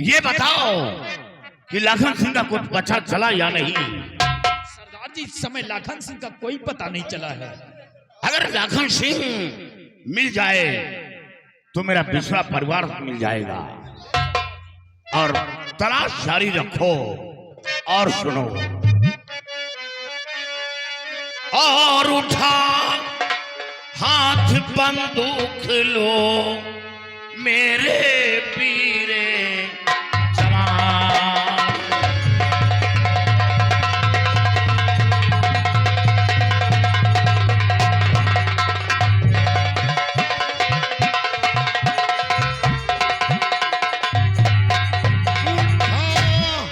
ये बताओ कि लाखन सिंह का कुछ पता चला या नहीं? सरदार जी, इस समय लाखन सिंह का कोई पता नहीं चला है। अगर लाखन सिंह मिल जाए तो मेरा पिछड़ा परिवार मिल जाएगा। और तलाश जारी रखो और सुनो। और उठा हाथ बंदूक लो मेरे पीरे जवान।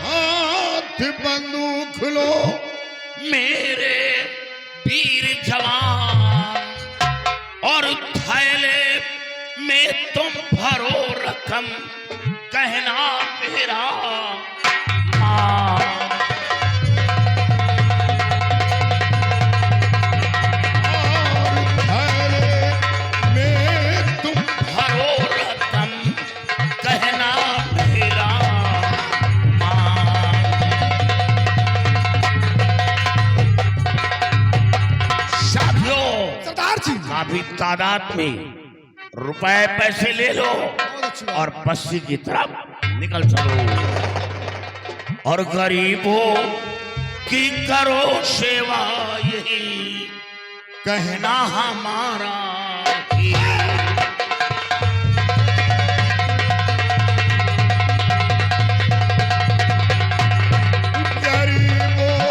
हाथ बंदूक लो मेरे वीर जवान, और थैले में तुम भरो रकम कहना मेरा मान। थैले में तुम भरो रकम कहना मेरा मान। साथियों, सरदार जी, काफी तादाद में रुपए पैसे ले लो और बस्ती की तरफ निकल चलो। और गरीबों की करो सेवा, यही कहना हमारा ही। गरीबों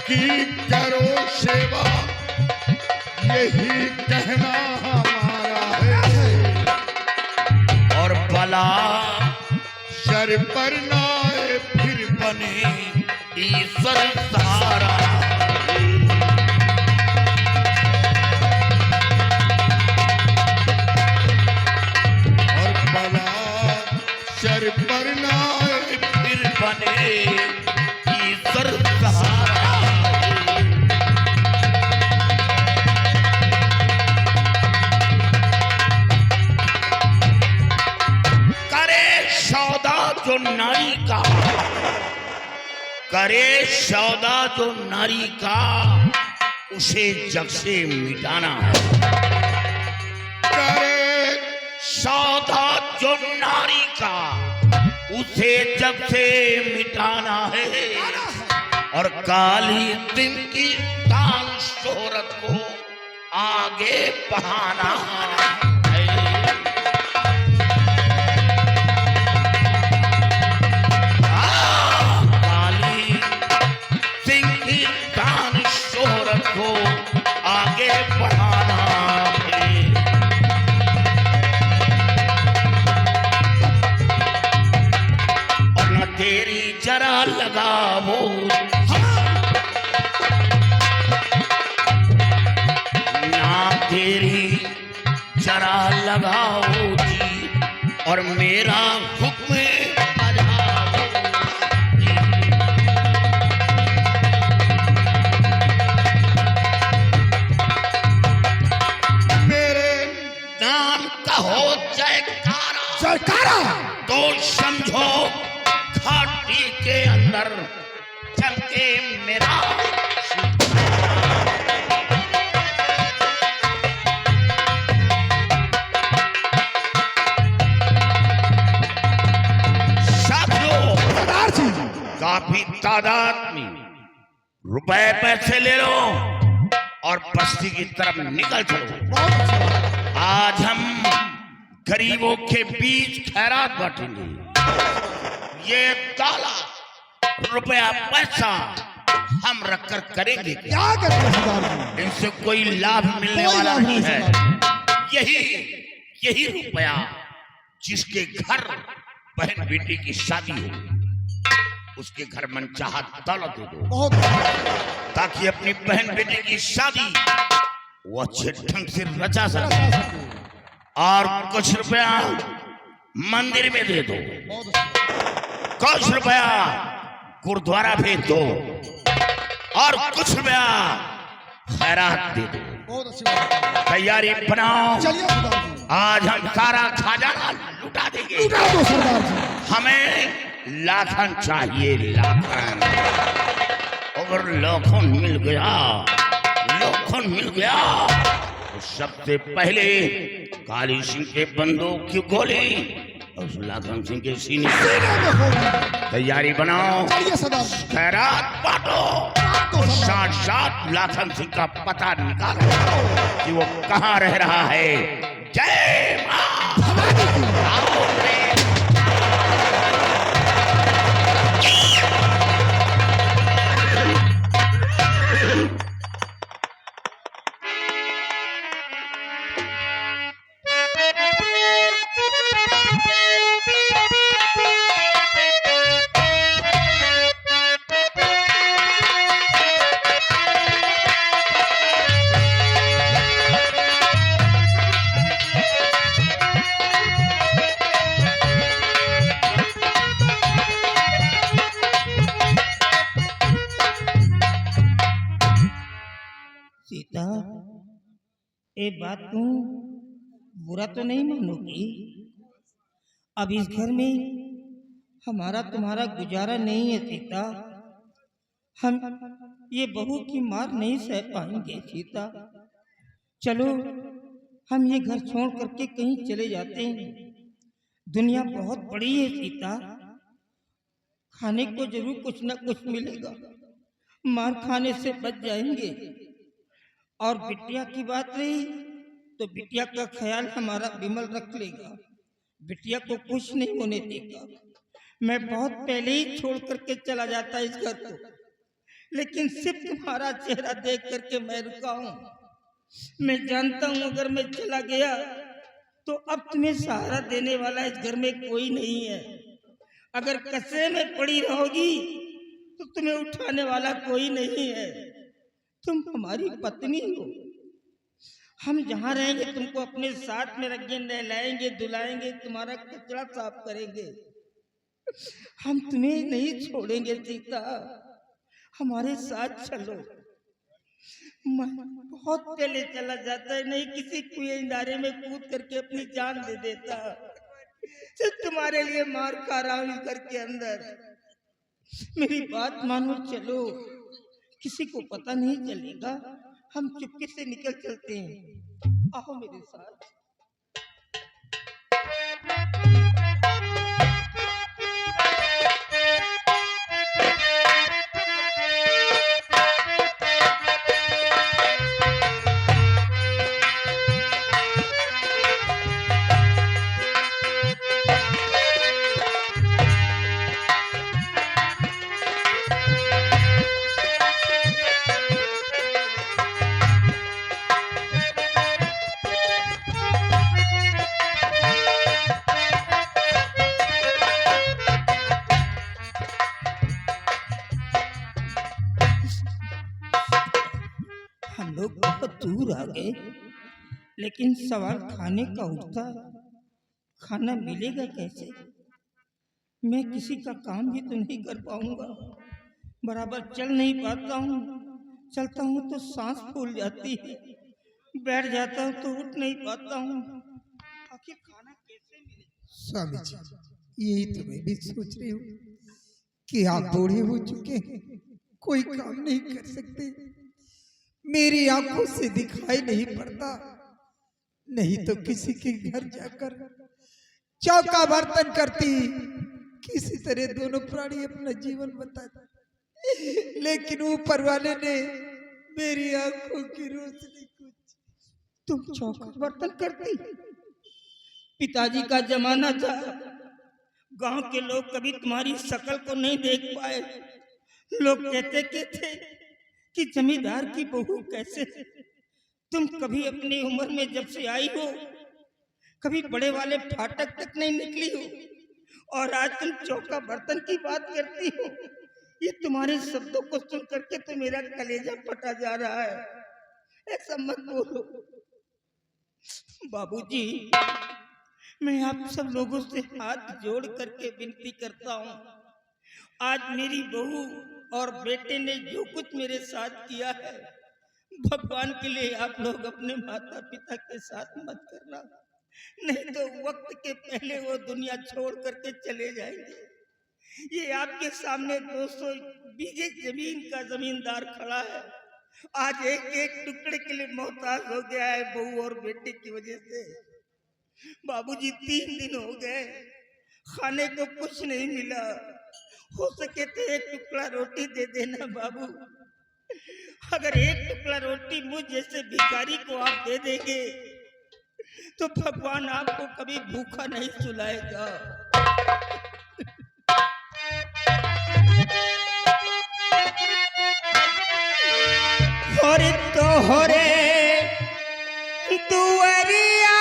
की करो सेवा, यही कहना हमारा है। और भला शर पर नाए फिर बने ईश्वर सहारा। और भला शर पर नाए फिर बने ईश्वर सहारा। जो नारी का करे सौदा, जो नारी का उसे जग से मिटाना है। करे सौदा जो नारी का उसे जग से मिटाना है। और काली दिन की तान शोहरत को आगे बढ़ाना है। आगे बढ़ाना है। और न तेरी जरा लगावो, ना तेरी जरा लगाओ जी, और मेरा हुक्म तो समझो घाटी के अंदर चलके मेरा साथियों, काफी तादाद में रुपए पैसे ले लो और बस्ती की तरफ निकल चलो। आज हम गरीबों के बीच खैरात बांटेंगे। ये ताला रुपया पैसा हम रखकर करेंगे क्या? इनसे कोई लाभ मिलने वाला नहीं है। यही रुपया जिसके घर बहन बेटी की शादी हो उसके घर मनचाहा दौलत दे दो, ताकि अपनी बहन बेटी की शादी वो अच्छे ढंग से रचा सके। और कुछ रुपया मंदिर में दे दो, कुछ रुपया गुरुद्वारा भेज दो, और कुछ रुपया खैरात दे दो। तैयारी बनाओ, आज हम सारा खजाना लुटा देंगे। लुटा दो सरदार जी। हमें लाखन चाहिए, लाखन। अगर लाखन मिल गया, लाखन मिल गया तो सबसे पहले काली सिंह के बंदूक की गोली उस लाखन सिंह के सीने होगी। तैयारी बनाओ, चलिए सरदार जी। खैरात बांटो बांटो और सरदार साथ साथ लाखन सिंह का पता निकालो कि वो कहाँ रह रहा है। जय मां। आओ रे। सीता, ये बात तू बुरा तो नहीं मानोगी? अब इस घर में हमारा तुम्हारा गुजारा नहीं है सीता। हम ये बहू की मार नहीं सह पाएंगे सीता। चलो हम ये घर छोड़ करके कहीं चले जाते हैं। दुनिया बहुत बड़ी है सीता, खाने को जरूर कुछ न कुछ मिलेगा, मार खाने से बच जाएंगे। और बिटिया की बात रही तो बिटिया का ख्याल हमारा विमल रख लेगा, बिटिया को कुछ नहीं होने देगा। मैं बहुत पहले ही छोड़ करके चला जाता इस घर को, लेकिन सिर्फ तुम्हारा चेहरा देख करके मैं रुका हूँ। मैं जानता हूँ अगर मैं चला गया तो अब तुम्हें सहारा देने वाला इस घर में कोई नहीं है। अगर कचरे में पड़ी रहोगी तो तुम्हें उठाने वाला कोई नहीं है। तुम हमारी पत्नी हो, हम जहाँ रहेंगे तुमको अपने साथ में रखेंगे, नहलाएंगे, धुलाएंगे, तुम्हारा कचरा साफ करेंगे। हम तुम्हें नहीं छोड़ेंगे सीता, हमारे साथ चलो। मैं बहुत पहले चला जाता है, नहीं किसी कुएं इंदारे में कूद करके अपनी जान दे देता, सिर्फ तुम्हारे लिए मार खा रहा हूं घर के अंदर। मेरी बात मानो, चलो, किसी को पता नहीं चलेगा, हम चुपके से निकल चलते हैं। आओ मेरे साथ। हम लोग बहुत दूर आ गए, लेकिन सवाल खाने का उठता है, खाना मिलेगा कैसे? मैं किसी का काम भी तो नहीं कर पाऊंगा, बराबर चल नहीं पाता हूँ, चलता हूँ तो सांस फूल जाती है, बैठ जाता हूँ तो उठ नहीं पाता हूँ। आखिर खाना कैसे मिले? स्वामी जी, यही तो मैं भी सोच रही हूँ कि आप बूढ़े हो चुके हैं, कोई काम नहीं कर सकते, मेरी आंखों से दिखाई नहीं पड़ता, नहीं तो किसी के घर जाकर चौका बर्तन करती, किसी तरह दोनों प्राणी अपना जीवन बताते। लेकिन ऊपर वाले ने मेरी आंखों की रोशनी कुछ। तुम चौका बर्तन करती? पिताजी का जमाना था, गांव के लोग कभी तुम्हारी शक्ल को नहीं देख पाए। लोग कहते के थे कि जमींदार की बहू कैसे। तुम कभी अपनी उम्र में जब से आई हो, कभी बड़े वाले फाटक तक नहीं निकली हो, और आज तुम चौका बर्तन की बात करती हो। ये तुम्हारे शब्दों को सुन करके तो मेरा कलेजा फटा जा रहा है। ऐसा मत बोलो बाबूजी, मैं आप सब लोगों से हाथ जोड़ करके विनती करता हूँ, आज मेरी बहू और बेटे ने जो कुछ मेरे साथ किया है, भगवान के लिए आप लोग अपने माता पिता के साथ मत करना। नहीं तो वक्त के पहले वो दुनिया छोड़ करके चले जाएंगे। ये आपके सामने 200 बीघे जमीन का जमींदार खड़ा है, आज एक एक टुकड़े के लिए मोहताज हो गया है बहू और बेटे की वजह से। बाबूजी 3 दिन हो गए, खाने को कुछ नहीं मिला। हो सके तो एक टुकड़ा रोटी दे देना बाबू। अगर एक टुकड़ा रोटी मुझ जैसे भिखारी को आप दे देंगे तो भगवान आपको कभी भूखा नहीं सुलाएगा। और तोहरे दुआरिया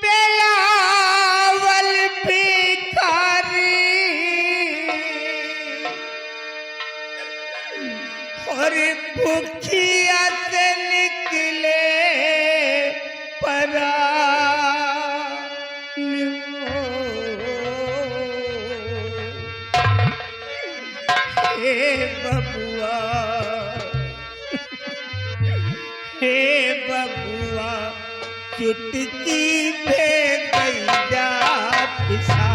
पेलावल भिखारी, और भूखिया से निकले परान हो। हे बबुआ, हे बबुआ, चुटकी में गैया पिसा।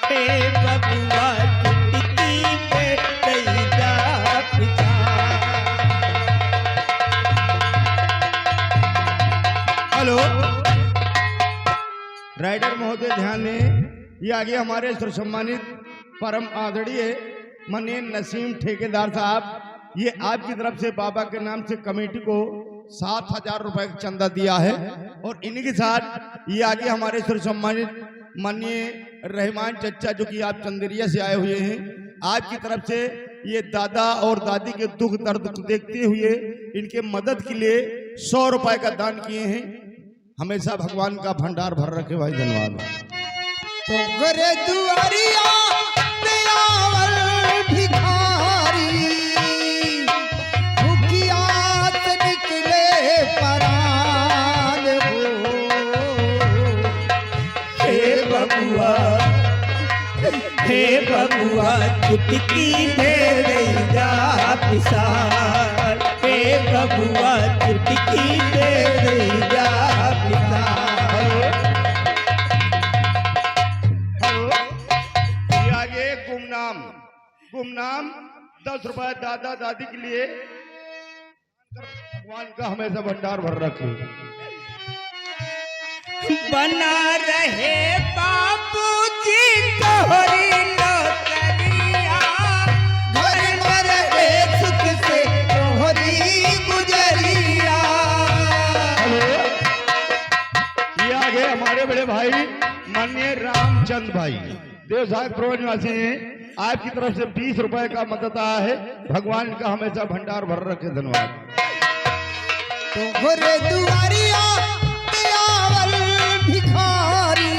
हे बबुआ, चुटकी में गैया पिसा। हेलो राइडर महोदय, ध्यान दें, ये आगे हमारे सर्वसम्मानित परम आदरणीय माननीय नसीम ठेकेदार साहब, ये आपकी तरफ से बाबा के नाम से कमेटी को 7,000 रुपए का चंदा दिया है। और इन्हीं के साथ ये आगे हमारे सर्वसम्मानित माननीय रहमान चचा, जो कि आप चंदेरिया से आए हुए हैं, आपकी तरफ से ये दादा और दादी के दुख दर्द को देखते हुए इनके मदद के लिए 100 रुपए का दान किए हैं। हमेशा भगवान का भंडार भर रखे भाई, धन्यवाद। तो घरे दुआरिया पेलावल भिखारी, भूखिया से निकले परान हो। हे बबुआ, हे बबुआ, चुटकी में गैया पिसा। हे बबुआ, चुटकी में गैया पिसा। ये आगे गुमनाम 10 रुपए दादा दादी के लिए, भगवान का हमेशा भंडार भर रखे। बना रहे बाबूजी तोहरी नौकरिया, घर में रहे सुख से तोहरी गुजरिया। ये आगे हमारे बड़े भाई माननीय रामचंद भाई देवसाग प्रो निवासी हैं, आपकी तरफ से 20 रुपए का मदद आया है। भगवान का हमेशा भंडार भर रखे, धन्यवाद। तो घरे दुआरिया पेलावल भिखारी,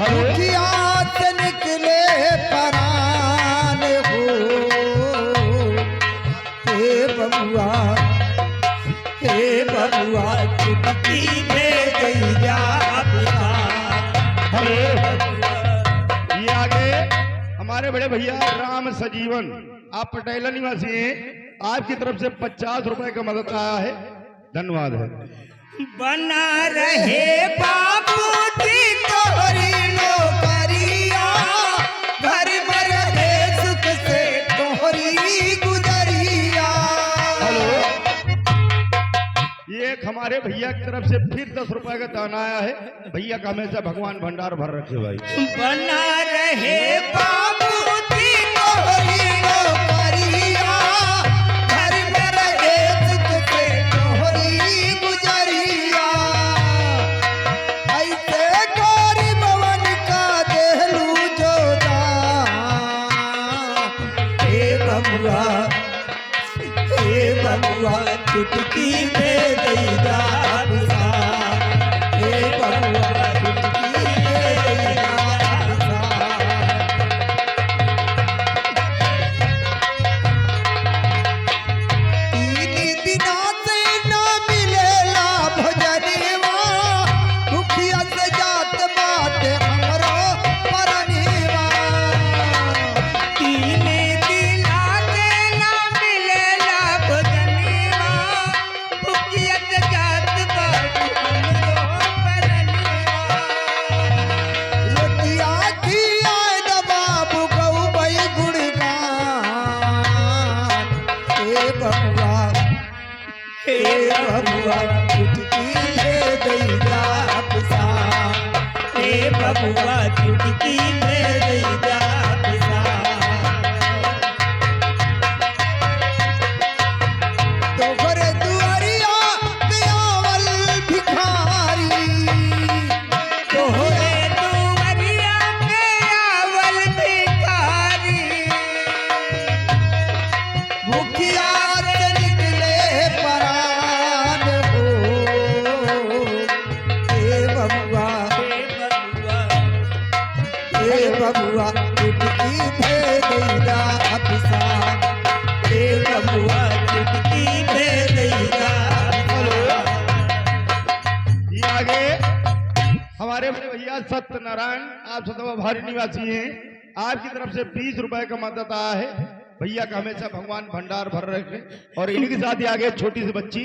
भूखिया से निकले परान हो। हे बबुआ, हे बबुआ, चुटकी में गैया पिसा। हे बबुआ, ये आगे हमारे बड़े भैया राम सजीवन, आप पटेला निवासी हैं, आपकी तरफ से 50 रुपए का मदद आया है, धन्यवाद है। बना रहे बाबूजी तोहरी नौकरिया, घर में रहे सुख से तोहरी गुजरिया। ये एक हमारे भैया की तरफ से फिर 10 रुपए का दान आया है। भैया का हमेशा भगवान भंडार भर रखे भाई। बना रहे बाबूजी तोहरी नौकरिया, घर में रहे सुख से तोहरी गुजरिया। ऐसे गरीब बवन का देहलू जो दान। हे बबुआ, हे बबुआ, चुटकी में गैया पिसा। हे बबुआ, चुटकी में गैया पिसा। तीन दिना से न मिलेला भोजनवा, भूखिया से जात बाटे हमरो परनिवा। 3 दिना से ना मिलेला भोजनवा, बबुआ चुटकी में दैदा पिसान। तोहरे दुआरिया पे आवल भिखारी, तोहरे दुआरिया पे आवल भिखारी, भूखिया से निकले परान हो। ए बबुआ हे बबुआ ए बबुआ चुटकी में दैदा पिसान। हे बबुआ चुटकी में दैदा पिसान। ये आगे हमारे बड़े भैया सत्यनारायण, आप सदैव भारी निवासी हैं, आपकी तरफ से 20 रुपए का मदद आया है। भैया का हमेशा भगवान भंडार भर रखे। और इनके साथ ही आगे छोटी सी बच्ची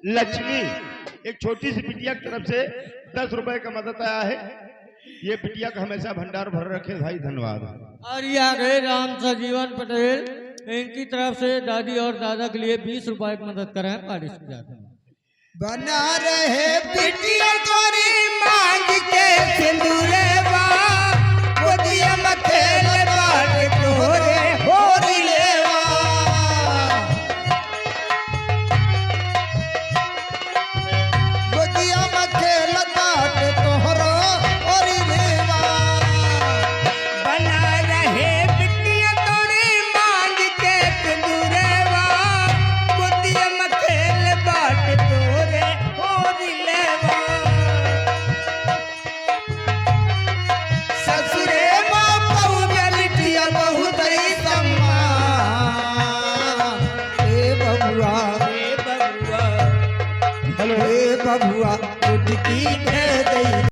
लक्ष्मी, एक छोटी सी बिटिया की तरफ से 10 रुपए का मदद आया है। ये बिटिया का हमेशा भंडार भर रखे भाई, धन्यवाद। और ये आ गए राम सजीवन पटेल, इनकी तरफ से दादी और दादा के लिए 20 रुपए की मदद करें पारिश की जाती है। बना रहे बिटिया तोरी मांग के सिंदूरवा, गोदिया में खेल बाट तोरे होरी लेवा। गोदिया में खेल बाट तोहरो होरी लेवा। बना रहे बिटिया तोरी मांग के सिंदूरवा, गोदिया में खेल बाट तोरे होरी लेवा। ससुरे माँ बहु में लिटिया बहुत ही सम्मान। ए बबुआ हे बबुआ ए बबुआ चुटकी में दैदा